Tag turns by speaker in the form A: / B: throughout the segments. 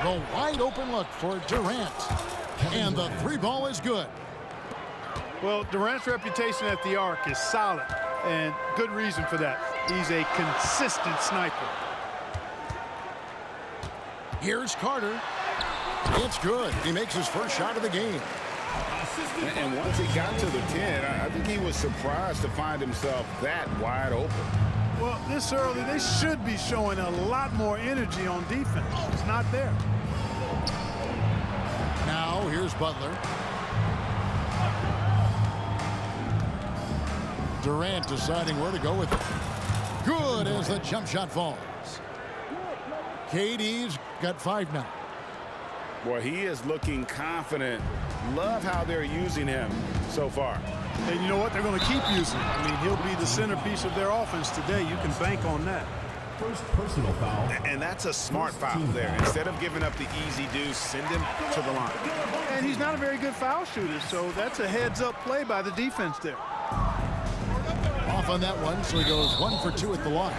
A: The wide open look for Durant. And the three ball is good.
B: Well, Durant's reputation at the arc is solid, and good reason for that. He's a consistent sniper.
A: Here's Carter. It's good. He makes his first shot of the game.
C: And once he got to the 10, I think he was surprised to find himself that wide open.
B: Well, this early, they should be showing a lot more energy on defense. It's not there.
A: Now, here's Butler. Durant deciding where to go with it. Good as the jump shot falls. KD's got 5 now.
C: Boy, he is looking confident. Love how they're using him so far.
B: And you know what? They're going to keep using him. I mean, he'll be the centerpiece of their offense today. You can bank on that.
D: First personal foul.
C: And that's a smart foul there. Instead of giving up the easy deuce, send him to the line.
B: And he's not a very good foul shooter, so that's a heads-up play by the defense there.
A: Off on that one, so he goes 1 for 2 at the line.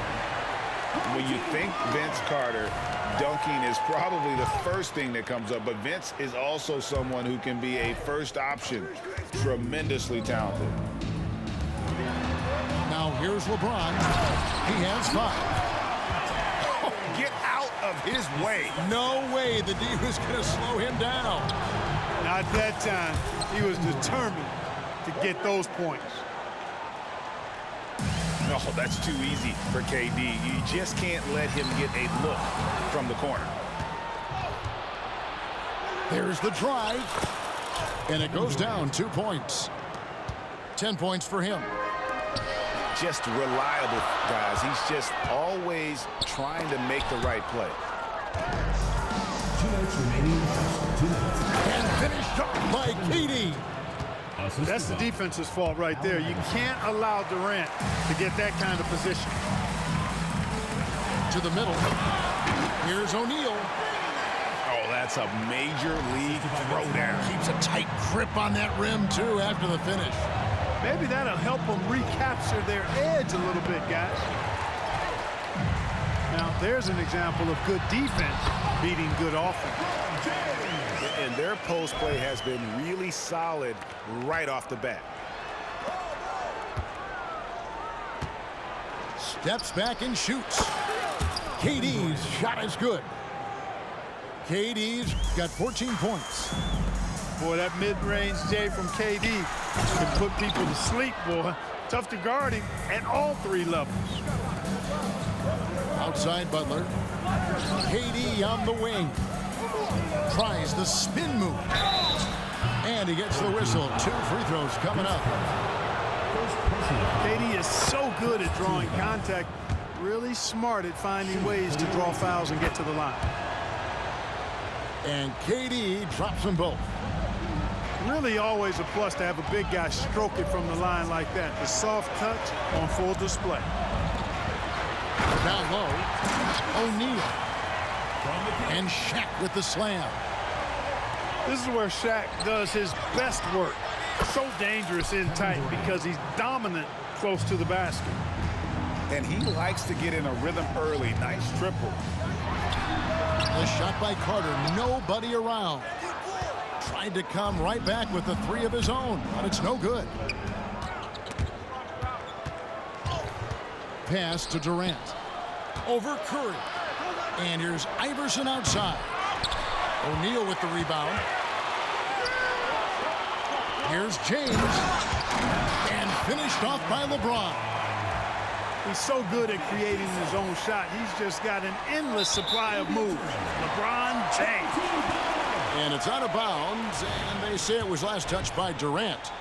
C: When you think Vince Carter, dunking is probably the first thing that comes up, but Vince is also someone who can be a first option. Tremendously talented.
A: Now here's LeBron. He has 5.
C: Get out of his way.
A: No way the D was going to slow him down.
B: Not that time. He was determined to get those points.
C: No, that's too easy for KD. You just can't let him get a look from the corner.
A: There's the drive. And it goes down 2 points. 10 points for him.
C: Just reliable, guys. He's just always trying to make the right play.
D: 2 minutes remaining. 2 minutes.
A: And finished off by KD.
B: That's the defense's fault right there. You can't allow Durant to get that kind of position.
A: To the middle. Here's O'Neal.
C: Oh, that's a major league throwdown.
A: Keeps a tight grip on that rim, too, after the finish.
B: Maybe that'll help them recapture their edge a little bit, guys. Now, there's an example of good defense beating good offense.
C: And their post play has been really solid right off the bat.
A: Steps back and shoots. KD's shot is good. KD's got 14 points.
B: Boy, that mid-range J from KD can put people to sleep, boy. Tough to guard him at all 3 levels.
A: Outside Butler. KD on the wing. Tries the spin move. And he gets the whistle. 2 free throws coming up.
B: KD is so good at drawing contact. Really smart at finding ways to draw fouls and get to the line.
A: And KD drops them both.
B: Really always a plus to have a big guy stroke it from the line like that. The soft touch on full display.
A: Down low. O'Neal. And Shaq with the slam.
B: This is where Shaq does his best work. So dangerous in tight because he's dominant close to the basket.
C: And he likes to get in a rhythm early. Nice triple.
A: The shot by Carter. Nobody around. Tried to come right back with the 3 of his own, but it's no good. Pass to Durant. Over Curry. And here's Iverson outside. O'Neal with the rebound. Here's James. And finished off by LeBron.
B: He's so good at creating his own shot. He's just got an endless supply of moves. LeBron James.
A: And it's out of bounds, and they say it was last touched by Durant.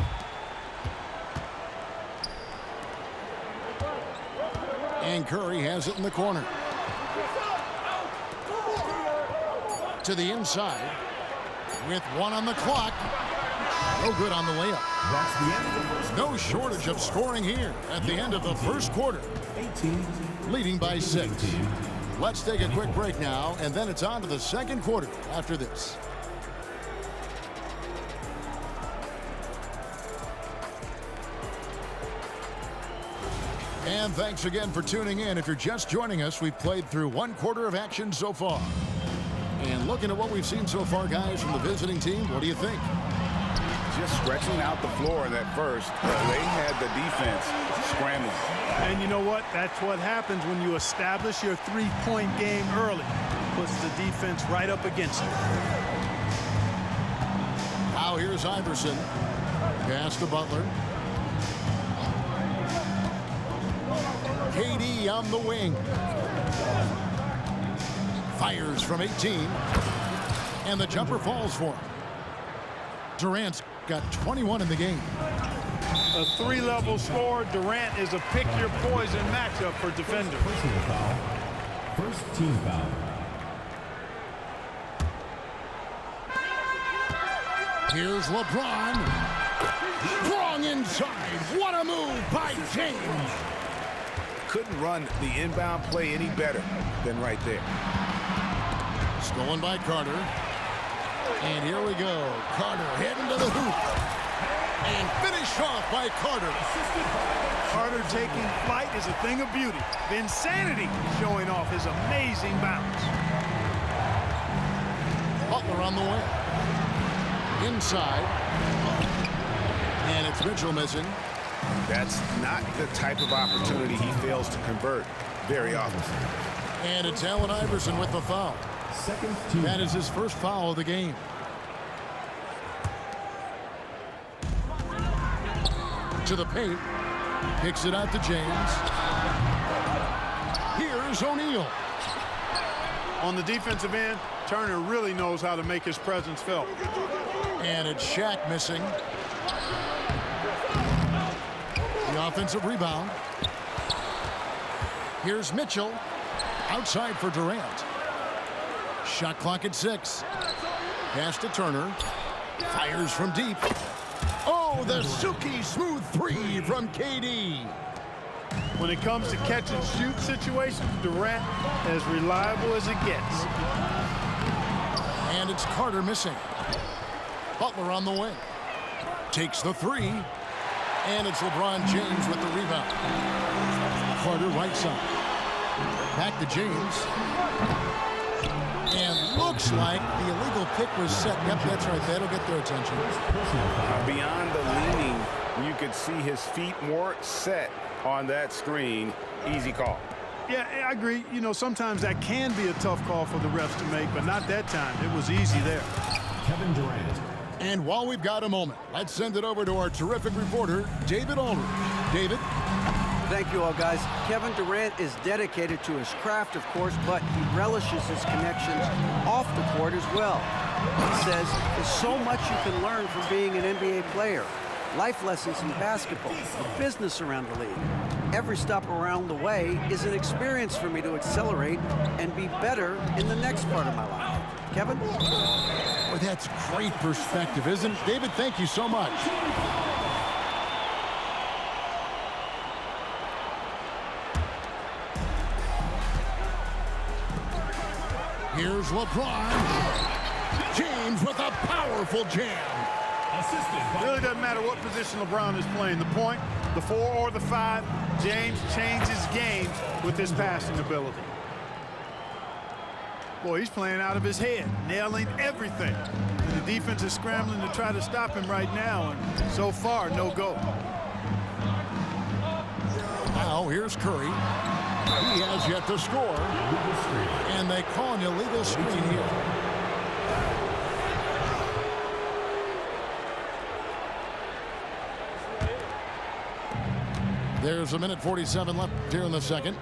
A: And Curry has it in the corner. To the inside. With 1 on the clock. No good on the layup.
D: That's the end of the first.
A: No shortage of scoring here at the end of the first quarter.
D: 18.
A: Leading by 6. Let's take a quick break now, and then it's on to the second quarter after this. And thanks again for tuning in. If you're just joining us, we've played through 1 quarter of action so far. And looking at what we've seen so far, guys, from the visiting team, what do you think?
C: Just stretching out the floor in that first. They had the defense scrambling.
B: And you know what? That's what happens when you establish your three-point game early. Puts the defense right up against it.
A: Now here's Iverson. Pass to Butler. KD on the wing. Fires from 18. And the jumper falls for him. Durant's got 21 in the game.
B: A three-level score. Durant is a pick-your-poison matchup for defenders.
D: Personal foul. First team foul.
A: Here's LeBron. Wrong inside. What a move by James.
C: Couldn't run the inbound play any better than right there.
A: Stolen by Carter. And here we go. Carter heading to the hoop. And finished off by Carter.
B: Carter taking flight is a thing of beauty. Insanity showing off his amazing bounce.
A: Butler on the way. Inside. And it's Mitchell missing.
C: That's not the type of opportunity he fails to convert very often.
A: And it's Allen Iverson with the foul.
D: Second team.
A: That is his first foul of the game. To the paint. Kicks it out to James. Here's O'Neal.
B: On the defensive end, Turner really knows how to make his presence felt.
A: And it's Shaq missing. The offensive rebound. Here's Mitchell. Outside for Durant. Shot clock at 6. Pass to Turner. Fires from deep. Oh, the silky smooth three from KD.
B: When it comes to catch and shoot situations, Durant as reliable as it gets.
A: And it's Carter missing. Butler on the wing. Takes the three. And it's LeBron James with the rebound. Carter right side. Back to James. And looks like the illegal pick was set. Yep, that's right. That'll get their attention.
C: Beyond the leaning, you could see his feet more set on that screen. Easy call.
B: Yeah, I agree. You know, sometimes that can be a tough call for the refs to make, but not that time. It was easy there.
D: Kevin Durant.
A: And while we've got a moment, let's send it over to our terrific reporter, David Aldridge. David?
E: Thank you all, guys. Kevin Durant is dedicated to his craft, of course, but he relishes his connections off the court as well. He says there's so much you can learn from being an NBA player. Life lessons in basketball, the business around the league. Every stop around the way is an experience for me to accelerate and be better in the next part of my life. Kevin?
A: Well, that's great perspective, isn't it? David, thank you so much. Here's LeBron. James with a powerful jam.
B: It really doesn't matter what position LeBron is playing. The point, the 4 or the 5, James changes games with his passing ability. Boy, he's playing out of his head, nailing everything. And the defense is scrambling to try to stop him right now, and so far, no go.
A: Now here's Curry. He has yet to score. And they call an illegal screen here. There's a minute 47 left here in the second.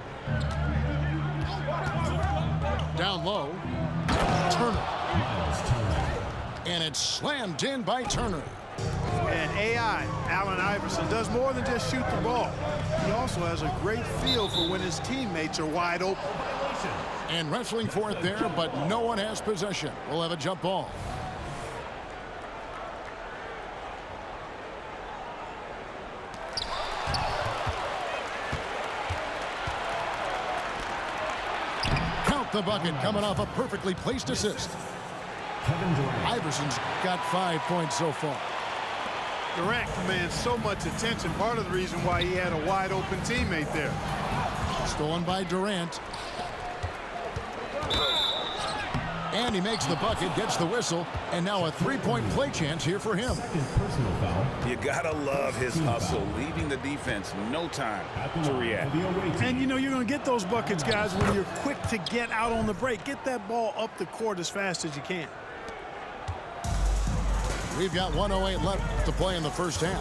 A: Down low. Turner. And it's slammed in by Turner.
B: And AI, Allen Iverson, does more than just shoot the ball. He also has a great feel for when his teammates are wide open.
A: And wrestling for it there, but no one has possession. We'll have a jump ball. Count the bucket, coming off a perfectly placed assist.
D: Kevin Durant.
A: Iverson's got 5 points so far.
B: Durant commands so much attention, part of the reason why he had a wide open teammate there.
A: Stolen by Durant. And he makes the bucket, gets the whistle, and now a three-point play chance here for him.
D: Second personal foul.
C: You gotta love his hustle, leaving the defense no time to react.
B: And you know you're going to get those buckets, guys, when you're quick to get out on the break. Get that ball up the court as fast as you can.
A: We've got 1:08 left to play in the first half.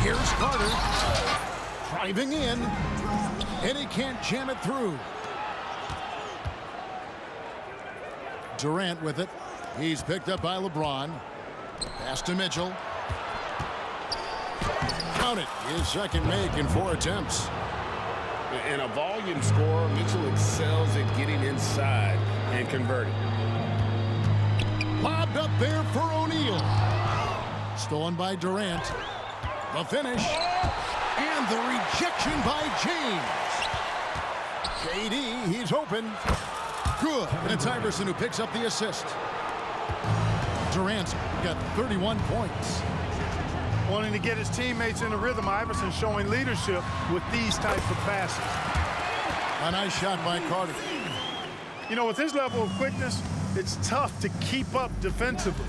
A: Here's Carter driving in, and he can't jam it through. Durant with it. He's picked up by LeBron. Pass to Mitchell. Count it. His second make in 4 attempts.
C: In a volume scorer, Mitchell excels at getting inside and converting.
A: Lobbed up there for O'Neal. Stolen by Durant. The finish. And the rejection by James. KD, he's open. Good. And it's Iverson who picks up the assist. Durant's got 31 points.
B: Wanting to get his teammates in a rhythm, Iverson showing leadership with these types of passes.
A: A nice shot by Carter.
B: You know, with his level of quickness, it's tough to keep up defensively.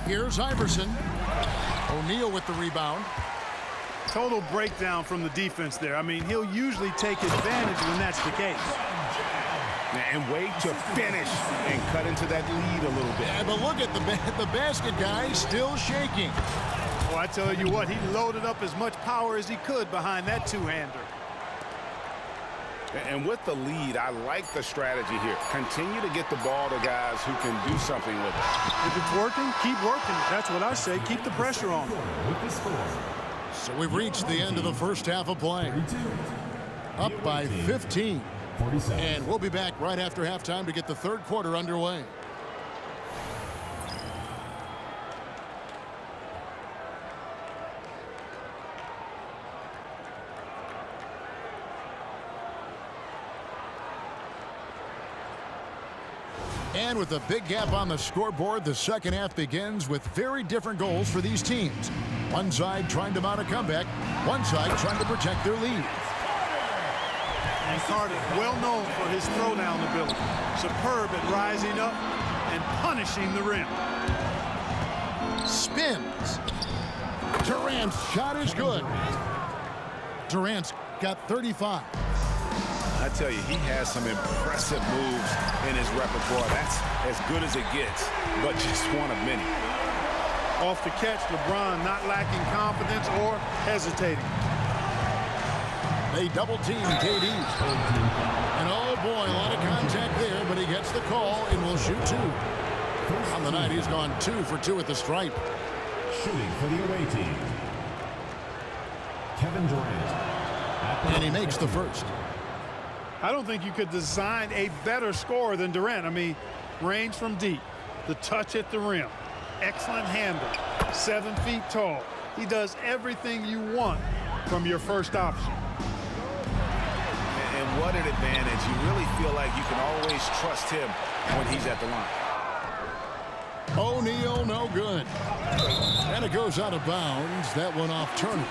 A: Here's Iverson. O'Neal with the rebound.
B: Total breakdown from the defense there. I mean, he'll usually take advantage when that's the case.
C: And wait to finish and cut into that lead a little bit.
A: Yeah, but look at the basket guy still shaking.
B: Well, I tell you what, he loaded up as much power as he could behind that two-hander.
C: And with the lead, I like the strategy here. Continue to get the ball to guys who can do something with it.
B: If it's working, keep working. That's what I say. Keep the pressure on.
D: With the score.
A: So we've reached the end of the first half of play. Up by 15.
D: 47.
A: And we'll be back right after halftime to get the third quarter underway. And with a big gap on the scoreboard, the second half begins with very different goals for these teams. One side trying to mount a comeback, one side trying to protect their lead.
B: And Carter, well known for his throwdown ability. Superb at rising up and punishing the rim.
A: Spins. Durant's shot is good. Durant's got 35.
C: I tell you, he has some impressive moves in his repertoire. That's as good as it gets, but just one of many.
B: Off the catch, LeBron not lacking confidence or hesitating.
A: They double-team KD. And oh boy, a lot of contact there, but he gets the call and will shoot 2. On the night, he's gone 2 for 2 at the stripe.
D: Shooting for the away team. Kevin Durant.
A: And he makes the first.
B: I don't think you could design a better scorer than Durant. I mean, range from deep, the touch at the rim, excellent handle, 7 feet tall. He does everything you want from your first option.
C: And what an advantage. You really feel like you can always trust him when he's at the line.
A: O'Neal, no good. And it goes out of bounds. That one off Turner.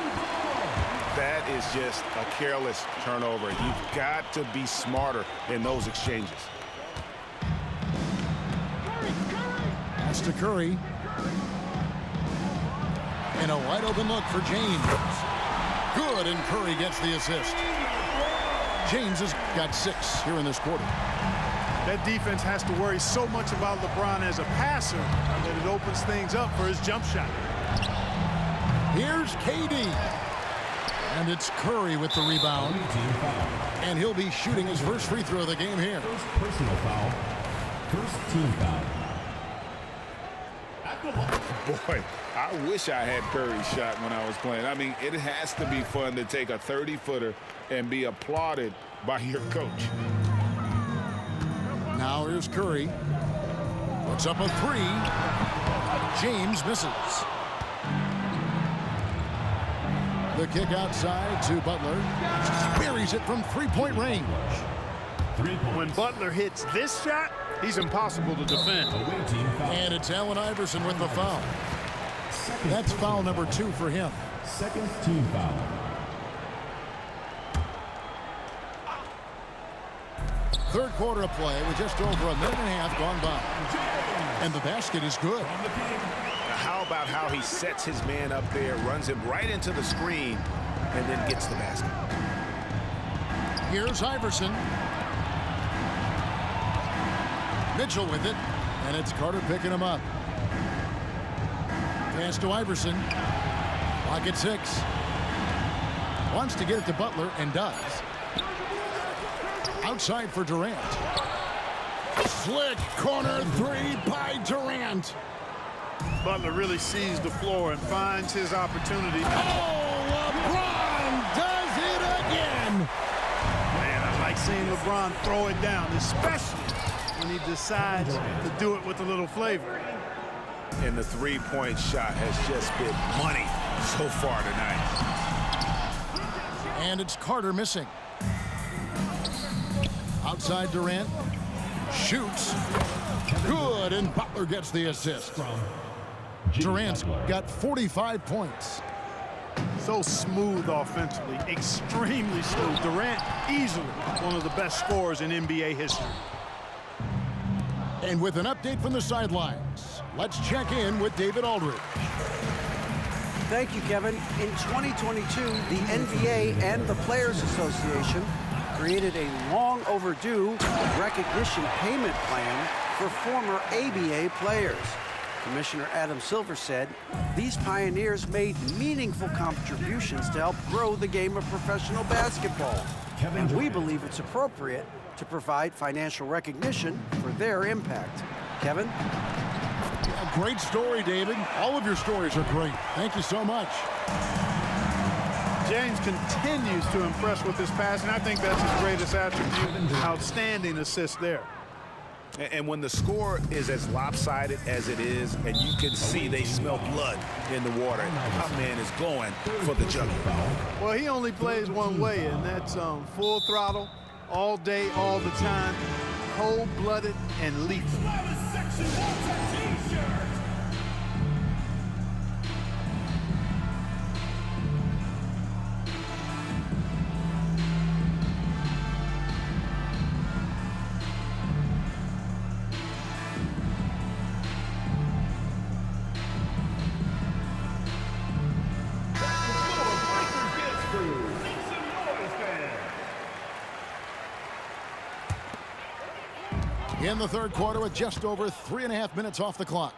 C: That is just a careless turnover. You've got to be smarter in those exchanges.
A: Pass to Curry. And a wide open look for James. Good, and Curry gets the assist. James has got 6 here in this quarter.
B: That defense has to worry so much about LeBron as a passer that it opens things up for his jump shot.
A: Here's KD. And it's Curry with the rebound. And he'll be shooting his first free throw of the game here.
D: First personal foul. First team foul.
C: Boy, I wish I had Curry's shot when I was playing. I mean, it has to be fun to take a 30-footer and be applauded by your coach.
A: Now here's Curry. Puts up a 3. James misses. The kick outside to Butler. Buries it from three-point range.
D: 3 points.
B: When Butler hits this shot, he's impossible to defend.
D: Away team foul.
A: And it's Allen Iverson with the foul.
D: Second
A: That's foul
D: personal
A: number 2 for him.
D: Second team foul.
A: Third quarter of play with just over a minute and a half gone by. And the basket is good.
F: Now how about how he sets his man up there, runs him right into the screen, and then gets the basket.
A: Here's Iverson. Mitchell with it, and it's Carter picking him up. Pass to Iverson. Clock at 6. Wants to get it to Butler, and does. Outside for Durant. Slick corner three by Durant.
B: Butler really sees the floor and finds his opportunity.
A: Oh, LeBron does it again.
B: Man, I like seeing LeBron throw it down, especially when he decides to do it with a little flavor.
F: And the three-point shot has just been money so far tonight.
A: And it's Carter missing. Outside Durant. Shoots. Good, and Butler gets the assist. Durant's got 45 points.
B: So smooth offensively, extremely smooth. Durant, easily one of the best scorers in NBA history.
A: And with an update from the sidelines, let's check in with David Aldridge.
E: Thank you, Kevin. In 2022, the NBA and the Players Association created a long overdue recognition payment plan for former ABA players. Commissioner Adam Silver said these pioneers made meaningful contributions to help grow the game of professional basketball. And we believe it's appropriate to provide financial recognition for their impact. Kevin?
A: A great story, David. All of your stories are great. Thank you so much.
B: James continues to impress with his passing. I think that's his greatest attribute. Outstanding assist there.
F: And when the score is as lopsided as it is, and you can see they smell blood in the water, my man is going for the jugular.
B: Well, he only plays one way, and that's full throttle, all day, all the time, cold-blooded and lethal.
A: In the third quarter with just over 3.5 minutes off the clock.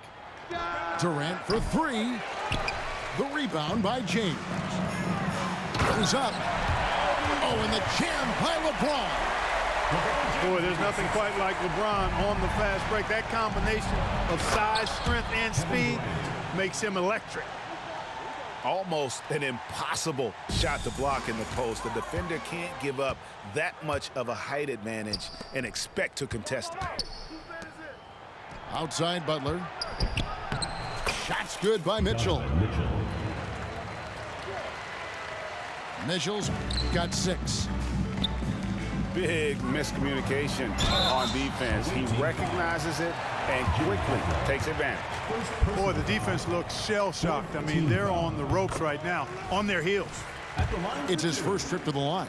A: Durant for three. The rebound by James. Goes up. Oh, and the jam by LeBron.
B: Boy, there's nothing quite like LeBron on the fast break. That combination of size, strength, and speed makes him electric.
F: Almost an impossible shot to block in the post. The defender can't give up that much of a height advantage and expect to contest it.
A: Outside Butler. Shot's good by Mitchell. Mitchell's got 6.
C: Big miscommunication on defense. He recognizes it and quickly takes advantage.
B: Boy, the defense looks shell-shocked. I mean, they're on the ropes right now, on their heels.
A: It's his first trip to the line.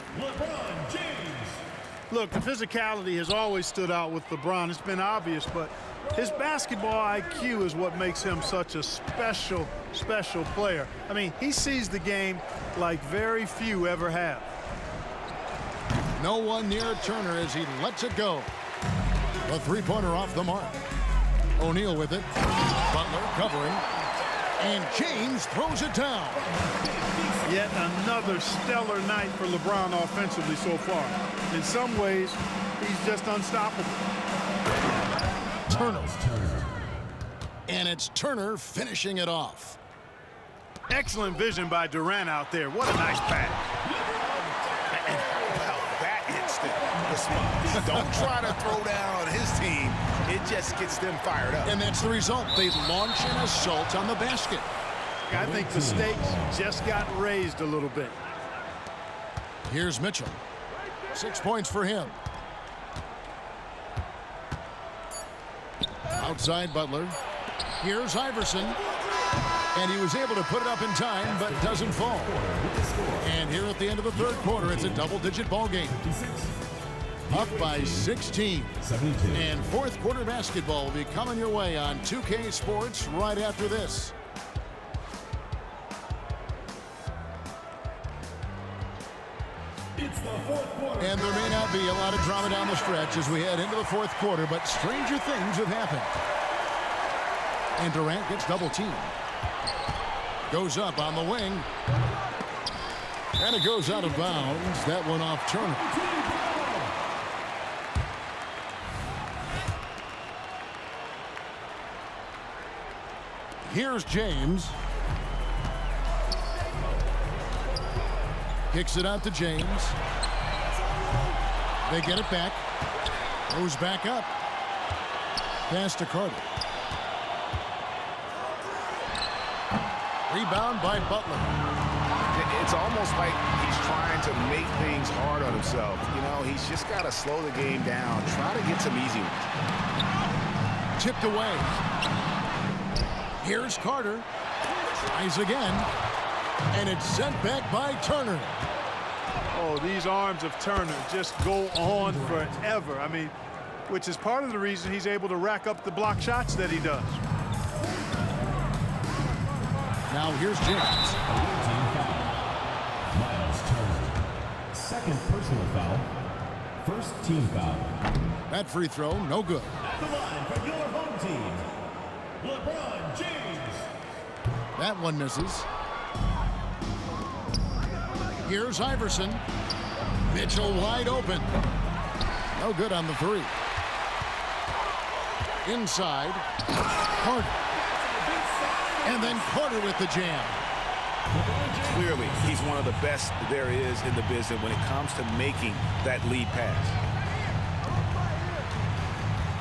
B: Look, the physicality has always stood out with LeBron. It's been obvious, but his basketball IQ is what makes him such a special, special player. I mean, he sees the game like very few ever have.
A: No one near Turner as he lets it go. A three-pointer off the mark. O'Neal with it. Butler covering. And James throws it down.
B: Yet another stellar night for LeBron offensively so far. In some ways, he's just unstoppable.
A: Turner. And it's Turner finishing it off.
B: Excellent vision by Durant out there. What a nice pass.
F: And how about that instant response? Don't try to throw down his team. It just gets them fired up.
A: And that's the result. They launch an assault on the basket.
B: I think the stakes just got raised a little bit.
A: Here's Mitchell. 6 points for him. Outside Butler. Here's Iverson. And he was able to put it up in time, but doesn't fall. And here at the end of the third quarter, it's a double-digit ball game. Up by 16.
D: 72.
A: And fourth quarter basketball will be coming your way on 2K Sports right after this.
D: It's the fourth quarter.
A: And there may not be a lot of drama down the stretch as we head into the fourth quarter, but stranger things have happened. And Durant gets double teamed. Goes up on the wing. And it goes out of bounds. That one off Turner. Here's James. Kicks it out to James. They get it back. Goes back up. Pass to Carter. Rebound by Butler.
F: It's almost like he's trying to make things hard on himself. You know, he's just got to slow the game down. Try to get some easy ones.
A: Tipped away. Here's Carter. Tries again. And it's sent back by Turner.
B: Oh, these arms of Turner just go on forever. I mean, which is part of the reason he's able to rack up the block shots that he does.
A: Now here's James.
D: Team foul. Miles Turner. Second personal foul. First team foul.
A: That free throw, no good.
D: At the line for your home team, LeBron James.
A: That one misses. Here's Iverson. Mitchell wide open. No good on the three. Inside. Carter. And then Carter with the jam.
F: Clearly, he's one of the best there is in the business when it comes to making that lead pass.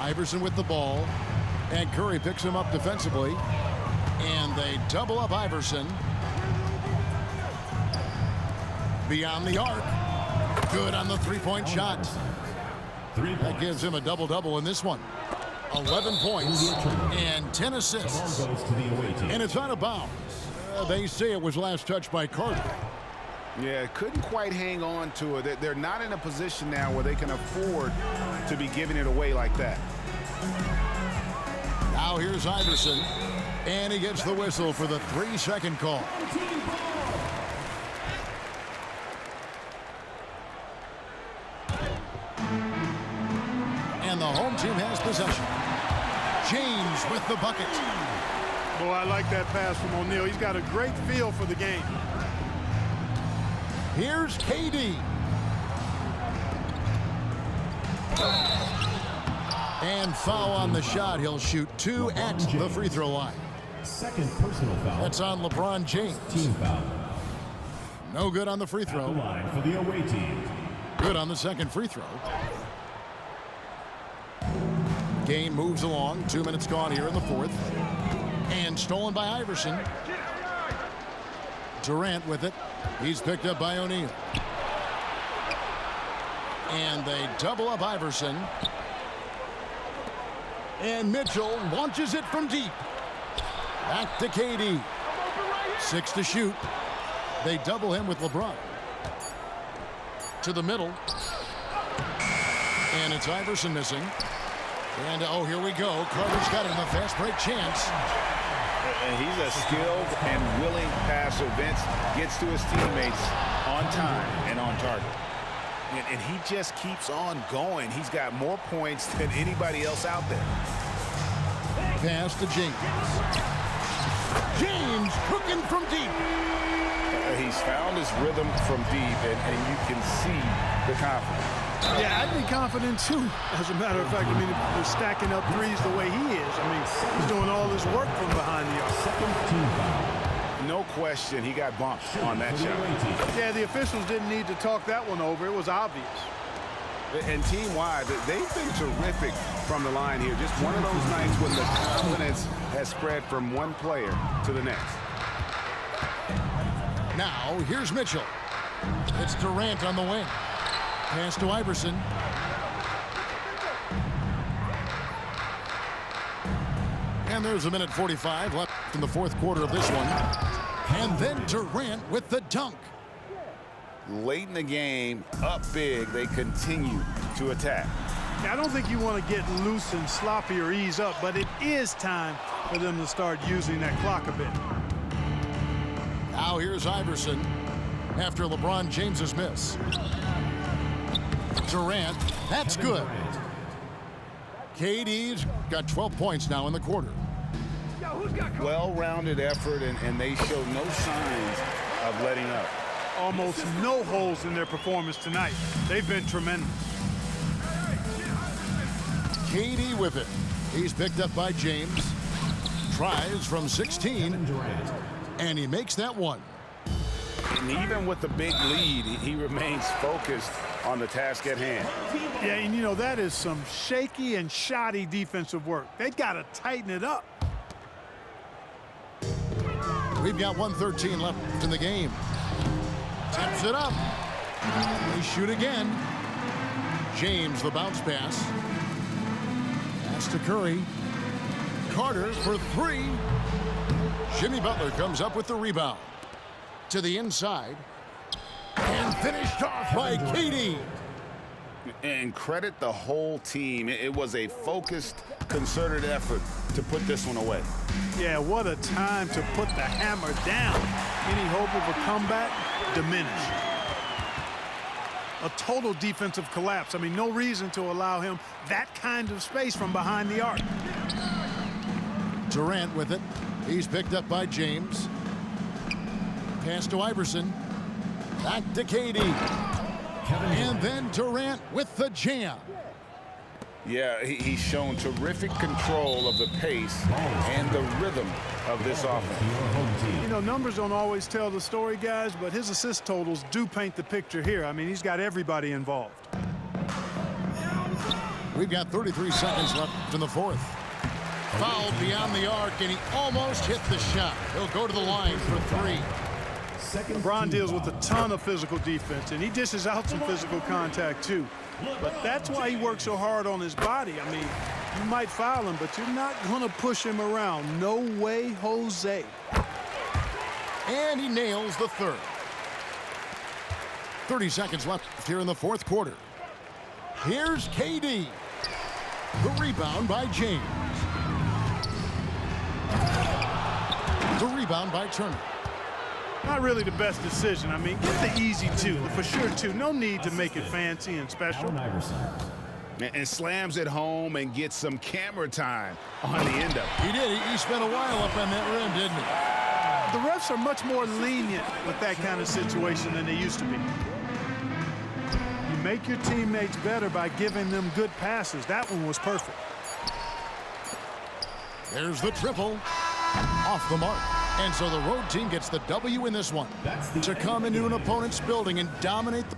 A: Iverson with the ball. And Curry picks him up defensively. And they double up Iverson. Beyond the arc. Good on the three-point shot. That gives him a double-double in this one. 11 points and 10 assists.
D: Ball goes to the away team.
A: And it's out of bounds. They say it was last touched by Carter.
F: Yeah, couldn't quite hang on to it. They're not in a position now where they can afford to be giving it away like that.
A: Now here's Iverson. And he gets the whistle for the 3-second call. And the home team has possession. James with the bucket.
B: Boy, I like that pass from O'Neal. He's got a great feel for the game.
A: Here's KD. And foul on the shot. He'll shoot 2 at the free throw line.
D: Second personal foul.
A: That's on LeBron James.
D: Team foul.
A: No good on the free
D: At the
A: throw.
D: line for the away team.
A: Good on the second free throw. Game moves along. 2 minutes gone here in the fourth. And stolen by Iverson. Durant with it. He's picked up by O'Neal. And they double up Iverson. And Mitchell launches it from deep. Back to KD. 6 to shoot. They double him with LeBron. To the middle. And it's Iverson missing. And oh, here we go. Carter's got it in a fast break chance.
F: And he's a skilled and willing passer. Vince gets to his teammates on time and on target. And he just keeps on going. He's got more points than anybody else out there.
A: Pass to James. James cooking from deep.
F: He's found his rhythm from deep, and you can see the confidence.
B: Yeah, I'd be confident too. As a matter of fact, I mean, they're stacking up threes the way he is. I mean, he's doing all this work from behind the arc.
D: Second team foul.
F: No question, he got bumped on that
D: For the
F: shot.
D: away team.
B: Yeah, the officials didn't need to talk that one over. It was obvious.
F: And team-wide, they've been terrific from the line here. Just one of those nights when the confidence has spread from one player to the next.
A: Now, here's Mitchell. It's Durant on the wing. Pass to Iverson. And there's a minute 45 left in the fourth quarter of this one. And then Durant with the dunk.
F: Late in the game, up big, they continue to attack.
B: I don't think you want to get loose and sloppy or ease up, but it is time for them to start using that clock a bit.
A: Now here's Iverson after LeBron James's miss. Durant, that's good. KD's got 12 points now in the quarter.
F: Well-rounded effort, and they show no signs of letting up.
B: Almost no holes in their performance tonight. They've been tremendous.
A: KD with it. He's picked up by James. Tries from 16. And he makes that one.
F: And even with the big lead, he remains focused on the task at hand.
B: Yeah, and you know, that is some shaky and shoddy defensive work. They got to tighten it up.
A: We've got 1:13 left in the game. Tips it up. They shoot again. James, the bounce pass. Pass to Curry. Carter for three. Jimmy Butler comes up with the rebound. To the inside. And finished off by KD.
F: And credit the whole team. It was a focused, concerted effort to put this one away.
B: Yeah, what a time to put the hammer down. Any hope of a comeback diminished. A total defensive collapse. I mean, no reason to allow him that kind of space from behind the arc.
A: Durant with it. He's picked up by James. Pass to Iverson. Back to KD. And then Durant with the jam.
F: Yeah, he's shown terrific control of the pace and the rhythm of this offense.
B: You know, numbers don't always tell the story, guys, but his assist totals do paint the picture here. I mean, he's got everybody involved.
A: We've got 33 seconds left in the fourth. Fouled beyond the arc, and he almost hit the shot. He'll go to the line for three.
B: LeBron deals with a ton of physical defense, and he dishes out some physical contact, too. But that's why he works so hard on his body. I mean, you might foul him, but you're not going to push him around. No way, Jose.
A: And he nails the third. 30 seconds left here in the fourth quarter. Here's KD. The rebound by James. The rebound by Turner.
B: Not really the best decision. I mean, get the easy two, for sure two. No need to make it fancy and special.
F: And slams it home and gets some camera time on the end of it.
A: He did. He spent a while up on that rim, didn't he?
B: The refs are much more lenient with that kind of situation than they used to be. You make your teammates better by giving them good passes. That one was perfect.
A: There's the triple. Off the mark. And so the road team gets the W in this one. To come into an opponent's building and dominate the